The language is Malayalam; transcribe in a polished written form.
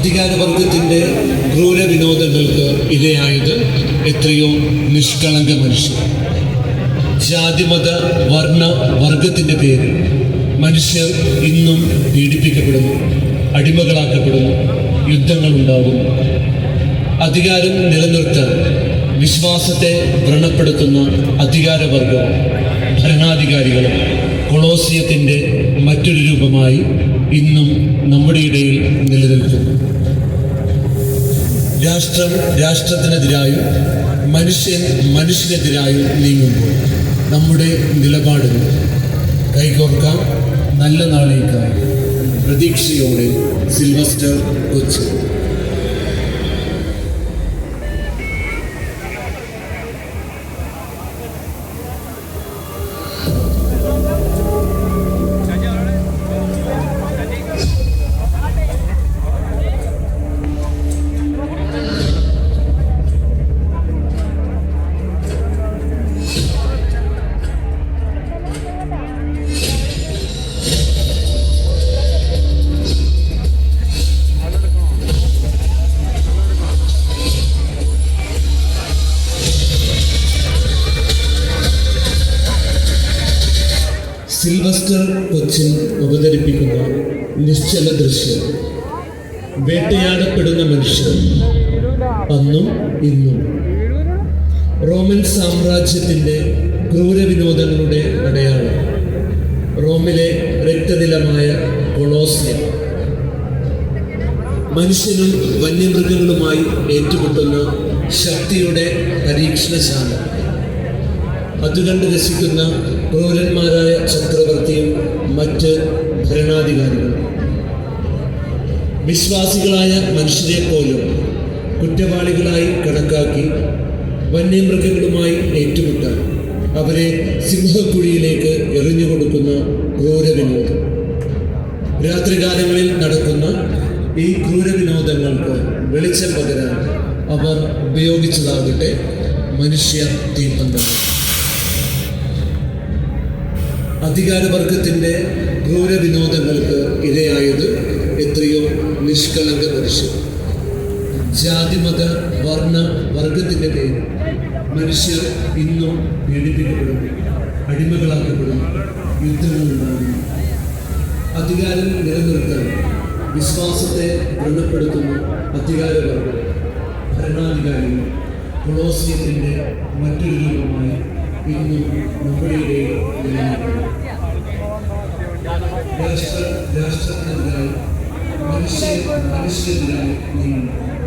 അധികാരവർഗത്തിൻ്റെ ക്രൂര വിനോദങ്ങൾക്ക് ഇരയായത് എത്രയോ നിഷ്കളങ്ക മനുഷ്യർ. ജാതിമത വർണ്ണ വർഗത്തിൻ്റെ പേരിൽ മനുഷ്യർ ഇന്നും പീഡിപ്പിക്കപ്പെടുന്നു, അടിമകളാക്കപ്പെടുന്നു, യുദ്ധങ്ങളുണ്ടാകുന്നു. അധികാരം നിലനിർത്താൻ വിശ്വാസത്തെ വ്രണപ്പെടുത്തുന്ന അധികാരവർഗവും ഭരണാധികാരികളും കൊളോസിയത്തിൻ്റെ മറ്റൊരു രൂപമായി ഇന്നും നമ്മുടെ ഇടയിൽ നിലനിൽക്കുന്നു. രാഷ്ട്രം രാഷ്ട്രത്തിനെതിരായും മനുഷ്യൻ മനുഷ്യനെതിരായും നീങ്ങുമ്പോൾ നമ്മുടെ നിലപാടുകൾ കൈകോർക്കാം നല്ല നാളേക്കായി. പ്രതീക്ഷയോടെ സിൽവസ്റ്റർ കൊച്ചി. സിൽവസ്റ്റർ കൊച്ചിൻ അവതരിപ്പിക്കുന്ന നിശ്ചല ദൃശ്യം. വേട്ടയാടപ്പെടുന്ന മനുഷ്യർ അന്നും ഇന്നും. റോമൻ സാമ്രാജ്യത്തിൻ്റെ ക്രൂരവിനോദങ്ങളുടെ അടയാളം. റോമിലെ രക്തനിലമായ കൊളോസിയം. മനുഷ്യനും വന്യമൃഗങ്ങളുമായി ഏറ്റുമുട്ടുന്ന ശക്തിയുടെ പരീക്ഷണശാല. അതുകണ്ട് രസിക്കുന്ന ക്രൂരന്മാരായ ചക്രവർത്തിയും മറ്റ് ഭരണാധികാരികളും. വിശ്വാസികളായ മനുഷ്യരെ പോലും കുറ്റവാളികളായി കണക്കാക്കി വന്യമൃഗങ്ങളുമായി ഏറ്റുമുട്ടാൻ അവരെ സിംഹക്കുഴിയിലേക്ക് എറിഞ്ഞുകൊടുക്കുന്ന ക്രൂരവിനോദം. രാത്രികാലങ്ങളിൽ നടക്കുന്ന ഈ ക്രൂരവിനോദങ്ങൾക്ക് വെളിച്ചം പകരാൻ അവർ ഉപയോഗിച്ചതാകട്ടെ മനുഷ്യ തീപ്പന്തങ്ങൾ. അധികാരവർഗത്തിൻ്റെ ക്രൂരവിനോദങ്ങൾക്ക് ഇരയായത് എത്രയോ നിഷ്കളങ്ക മനുഷ്യർ. ജാതിമത വർണ്ണ വർഗത്തിൻ്റെ പേരിൽ മനുഷ്യർ ഇന്നും പീഡിപ്പിക്കപ്പെടുന്നു, അടിമകളാക്കപ്പെടുന്നു, യുദ്ധങ്ങളുണ്ടാകുന്നു. അധികാരം നിലനിർത്താൻ വിശ്വാസത്തെ വ്രണപ്പെടുത്തുന്ന അധികാരവർഗം ഭരണാധികാരികൾ കൊളോസിയത്തിൻ്റെ മറ്റൊരു രൂപമായി ഇന്നും നമ്മുടെ ഇടയിൽ നിലനിൽക്കുന്നു. രാഷ്ട്രത്തിനെതിരായി മനുഷ്യനെതിരായി നീങ്ങുന്നു.